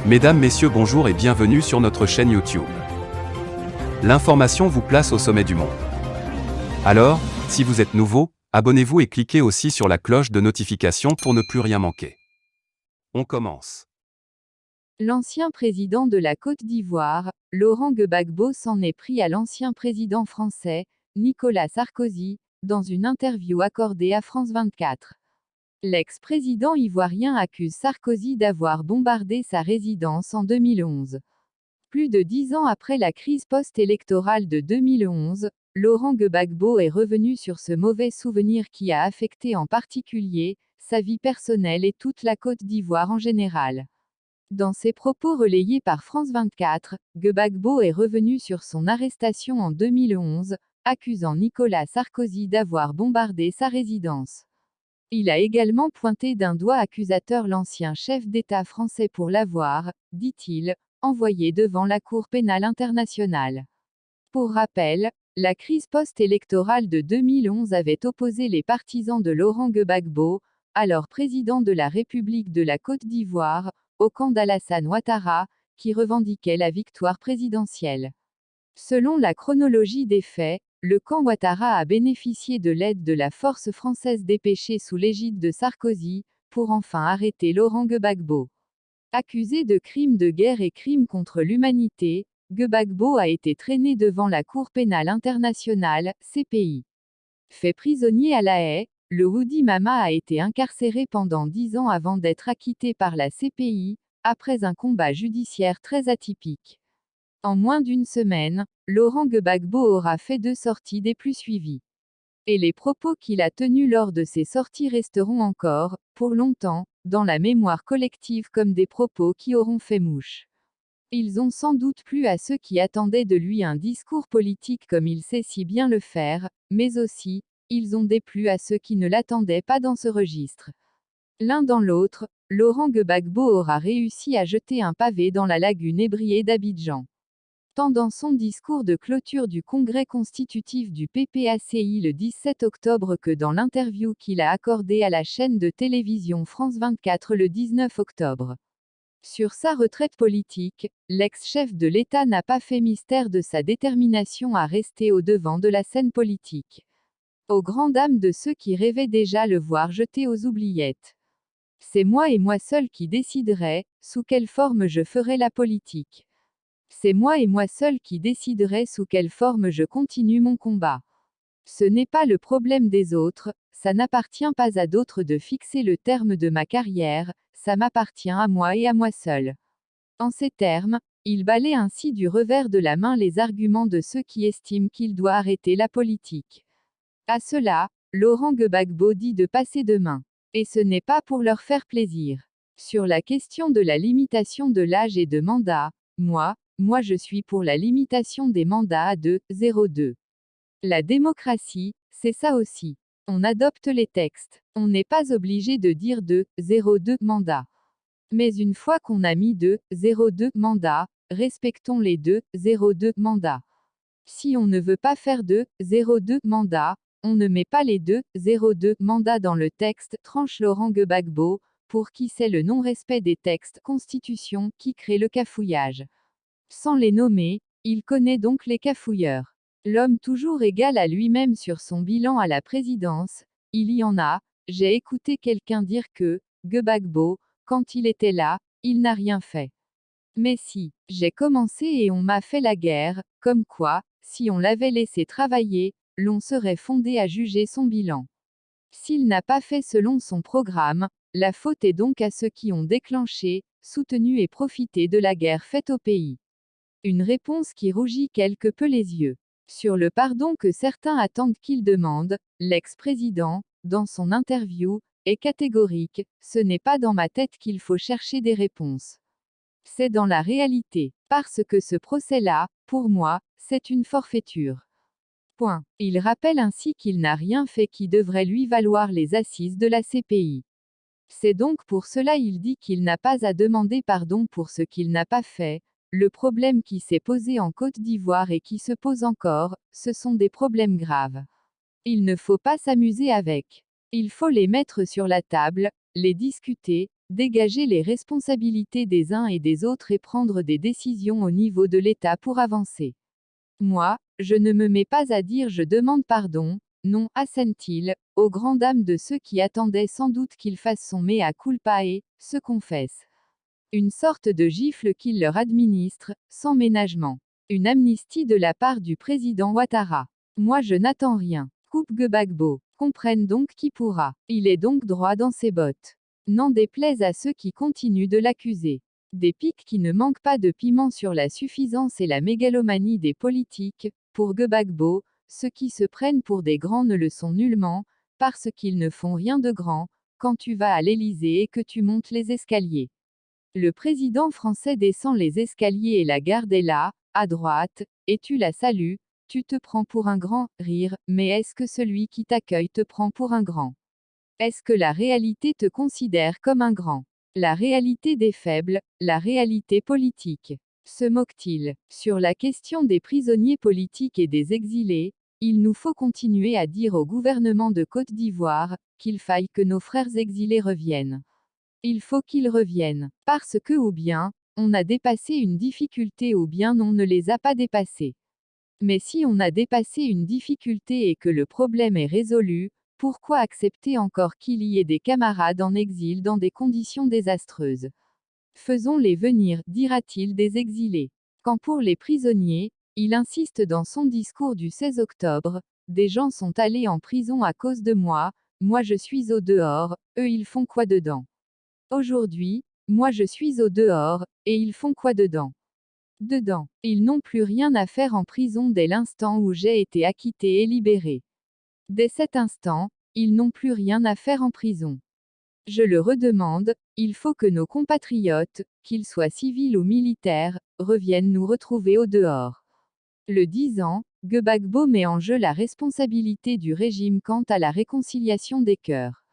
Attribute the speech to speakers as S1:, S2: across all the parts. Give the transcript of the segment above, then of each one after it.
S1: Mesdames, Messieurs, bonjour et bienvenue sur notre chaîne YouTube. L'information vous place au sommet du monde. Alors, si vous êtes nouveau, abonnez-vous et cliquez aussi sur la cloche de notification pour ne plus rien manquer. On commence.
S2: L'ancien président de la Côte d'Ivoire, Laurent Gbagbo, s'en est pris à l'ancien président français, Nicolas Sarkozy, dans une interview accordée à France 24. L'ex-président ivoirien accuse Sarkozy d'avoir bombardé sa résidence en 2011. Plus de 10 ans après la crise post-électorale de 2011, Laurent Gbagbo est revenu sur ce mauvais souvenir qui a affecté en particulier sa vie personnelle et toute la Côte d'Ivoire en général. Dans ses propos relayés par France 24, Gbagbo est revenu sur son arrestation en 2011, accusant Nicolas Sarkozy d'avoir bombardé sa résidence. Il a également pointé d'un doigt accusateur l'ancien chef d'État français pour l'avoir, dit-il, envoyé devant la Cour pénale internationale. Pour rappel, la crise post-électorale de 2011 avait opposé les partisans de Laurent Gbagbo, alors président de la République de la Côte d'Ivoire, au camp d'Alassane Ouattara, qui revendiquait la victoire présidentielle. Selon la chronologie des faits, le camp Ouattara a bénéficié de l'aide de la force française dépêchée sous l'égide de Sarkozy, pour enfin arrêter Laurent Gbagbo. Accusé de crimes de guerre et crimes contre l'humanité, Gbagbo a été traîné devant la Cour pénale internationale, CPI. Fait prisonnier à La Haye, le Woody Mama a été incarcéré pendant 10 ans avant d'être acquitté par la CPI, après un combat judiciaire très atypique. En moins d'une semaine, Laurent Gbagbo aura fait 2 sorties des plus suivies. Et les propos qu'il a tenus lors de ces sorties resteront encore, pour longtemps, dans la mémoire collective comme des propos qui auront fait mouche. Ils ont sans doute plu à ceux qui attendaient de lui un discours politique comme il sait si bien le faire, mais aussi, ils ont déplu à ceux qui ne l'attendaient pas dans ce registre. L'un dans l'autre, Laurent Gbagbo aura réussi à jeter un pavé dans la lagune ébriée d'Abidjan. Tant dans son discours de clôture du congrès constitutif du PPACI le 17 octobre que dans l'interview qu'il a accordée à la chaîne de télévision France 24 le 19 octobre. Sur sa retraite politique, l'ex-chef de l'État n'a pas fait mystère de sa détermination à rester au devant de la scène politique. Aux grandes dames de ceux qui rêvaient déjà le voir jeté aux oubliettes. C'est moi et moi seul qui déciderai, sous quelle forme je ferai la politique. C'est moi et moi seul qui déciderai sous quelle forme je continue mon combat. Ce n'est pas le problème des autres, ça n'appartient pas à d'autres de fixer le terme de ma carrière, ça m'appartient à moi et à moi seul. En ces termes, il balaie ainsi du revers de la main les arguments de ceux qui estiment qu'il doit arrêter la politique. À cela, Laurent Gbagbo dit de passer de main. Et ce n'est pas pour leur faire plaisir. Sur la question de la limitation de l'âge et de mandat, moi je suis pour la limitation des mandats à 2,02. La démocratie, c'est ça aussi. On adopte les textes. On n'est pas obligé de dire 2,02 mandats. Mais une fois qu'on a mis 2,02 mandats, respectons les 2,02 mandats. Si on ne veut pas faire 2,02 mandats, on ne met pas les 2,02 mandats dans le texte, tranche Laurent Gbagbo, pour qui c'est le non-respect des textes Constitution qui crée le cafouillage. Sans les nommer, il connaît donc les cafouilleurs. L'homme toujours égal à lui-même sur son bilan à la présidence, il y en a, j'ai écouté quelqu'un dire que, Gbagbo, quand il était là, il n'a rien fait. Mais si, j'ai commencé et on m'a fait la guerre, comme quoi, si on l'avait laissé travailler, l'on serait fondé à juger son bilan. S'il n'a pas fait selon son programme, la faute est donc à ceux qui ont déclenché, soutenu et profité de la guerre faite au pays. Une réponse qui rougit quelque peu les yeux. Sur le pardon que certains attendent qu'il demande, l'ex-président, dans son interview, est catégorique, ce n'est pas dans ma tête qu'il faut chercher des réponses. C'est dans la réalité. Parce que ce procès-là, pour moi, c'est une forfaiture. Point. Il rappelle ainsi qu'il n'a rien fait qui devrait lui valoir les assises de la CPI. C'est donc pour cela il dit qu'il n'a pas à demander pardon pour ce qu'il n'a pas fait. Le problème qui s'est posé en Côte d'Ivoire et qui se pose encore, ce sont des problèmes graves. Il ne faut pas s'amuser avec. Il faut les mettre sur la table, les discuter, dégager les responsabilités des uns et des autres et prendre des décisions au niveau de l'État pour avancer. Moi, je ne me mets pas à dire je demande pardon, non, assène-t-il, aux grandes dames de ceux qui attendaient sans doute qu'il fasse son mea culpa et se confesse. Une sorte de gifle qu'il leur administre, sans ménagement. Une amnistie de la part du président Ouattara. Moi je n'attends rien. Coupe Gbagbo. Comprenne donc qui pourra. Il est donc droit dans ses bottes. N'en déplaise à ceux qui continuent de l'accuser. Des pics qui ne manquent pas de piment sur la suffisance et la mégalomanie des politiques, pour Gbagbo, ceux qui se prennent pour des grands ne le sont nullement, parce qu'ils ne font rien de grand, quand tu vas à l'Élysée et que tu montes les escaliers. Le président français descend les escaliers et la garde est là, à droite, et tu la salues, tu te prends pour un grand rire, mais est-ce que celui qui t'accueille te prend pour un grand? Est-ce que la réalité te considère comme un grand? La réalité des faibles, la réalité politique. Se moque-t-il? Sur la question des prisonniers politiques et des exilés, il nous faut continuer à dire au gouvernement de Côte d'Ivoire qu'il faille que nos frères exilés reviennent. Il faut qu'ils reviennent, parce que ou bien, on a dépassé une difficulté ou bien on ne les a pas dépassées. Mais si on a dépassé une difficulté et que le problème est résolu, pourquoi accepter encore qu'il y ait des camarades en exil dans des conditions désastreuses? Faisons-les venir, dira-t-il des exilés. Quand pour les prisonniers, il insiste dans son discours du 16 octobre, des gens sont allés en prison à cause de moi je suis au dehors, eux ils font quoi dedans? Aujourd'hui, moi je suis au dehors, et ils font quoi dedans? Dedans. Ils n'ont plus rien à faire en prison dès l'instant où j'ai été acquitté et libéré. Dès cet instant, ils n'ont plus rien à faire en prison. Je le redemande, il faut que nos compatriotes, qu'ils soient civils ou militaires, reviennent nous retrouver au dehors. Le 10 ans, Gbagbo met en jeu la responsabilité du régime quant à la réconciliation des cœurs.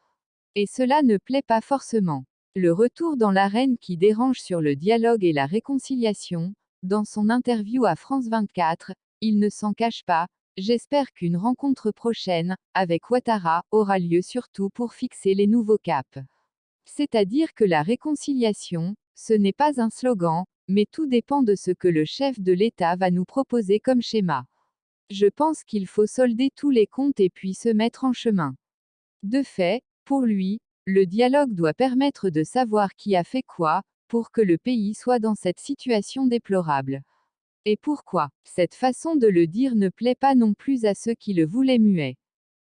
S2: Et cela ne plaît pas forcément. Le retour dans l'arène qui dérange sur le dialogue et la réconciliation, dans son interview à France 24, il ne s'en cache pas, j'espère qu'une rencontre prochaine, avec Ouattara, aura lieu surtout pour fixer les nouveaux caps. C'est-à-dire que la réconciliation, ce n'est pas un slogan, mais tout dépend de ce que le chef de l'État va nous proposer comme schéma. Je pense qu'il faut solder tous les comptes et puis se mettre en chemin. De fait, pour lui, le dialogue doit permettre de savoir qui a fait quoi, pour que le pays soit dans cette situation déplorable. Et pourquoi? Cette façon de le dire ne plaît pas non plus à ceux qui le voulaient muet.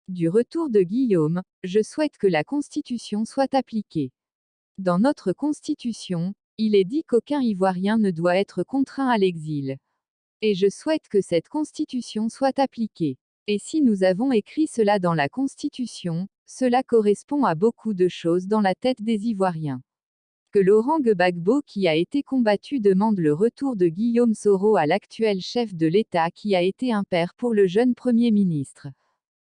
S2: Du retour de Guillaume, je souhaite que la Constitution soit appliquée. Dans notre Constitution, il est dit qu'aucun Ivoirien ne doit être contraint à l'exil. Et je souhaite que cette Constitution soit appliquée. Et si nous avons écrit cela dans la Constitution, cela correspond à beaucoup de choses dans la tête des Ivoiriens. Que Laurent Gbagbo qui a été combattu demande le retour de Guillaume Soro à l'actuel chef de l'État qui a été un père pour le jeune Premier ministre.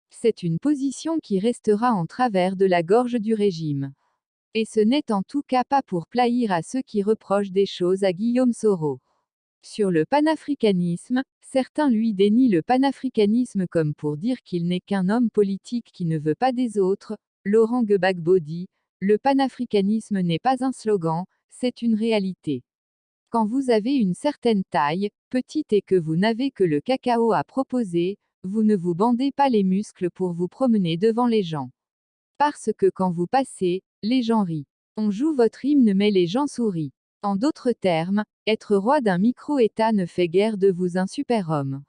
S2: C'est une position qui restera en travers de la gorge du régime. Et ce n'est en tout cas pas pour plaire à ceux qui reprochent des choses à Guillaume Soro. Sur le panafricanisme, certains lui dénient le panafricanisme comme pour dire qu'il n'est qu'un homme politique qui ne veut pas des autres. Laurent Gbagbo dit, le panafricanisme n'est pas un slogan, c'est une réalité. Quand vous avez une certaine taille, petite et que vous n'avez que le cacao à proposer, vous ne vous bandez pas les muscles pour vous promener devant les gens. Parce que quand vous passez, les gens rient. On joue votre hymne mais les gens sourient. En d'autres termes, être roi d'un micro-État ne fait guère de vous un super-homme.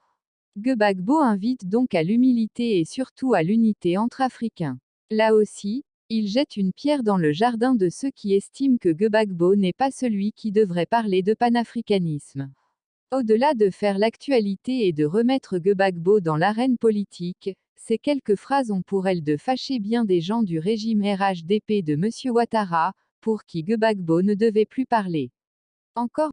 S2: Gbagbo invite donc à l'humilité et surtout à l'unité entre Africains. Là aussi, il jette une pierre dans le jardin de ceux qui estiment que Gbagbo n'est pas celui qui devrait parler de panafricanisme. Au-delà de faire l'actualité et de remettre Gbagbo dans l'arène politique, ces quelques phrases ont pour elles de fâcher bien des gens du régime RHDP de M. Ouattara, pour qui Gbagbo ne devait plus parler. Encore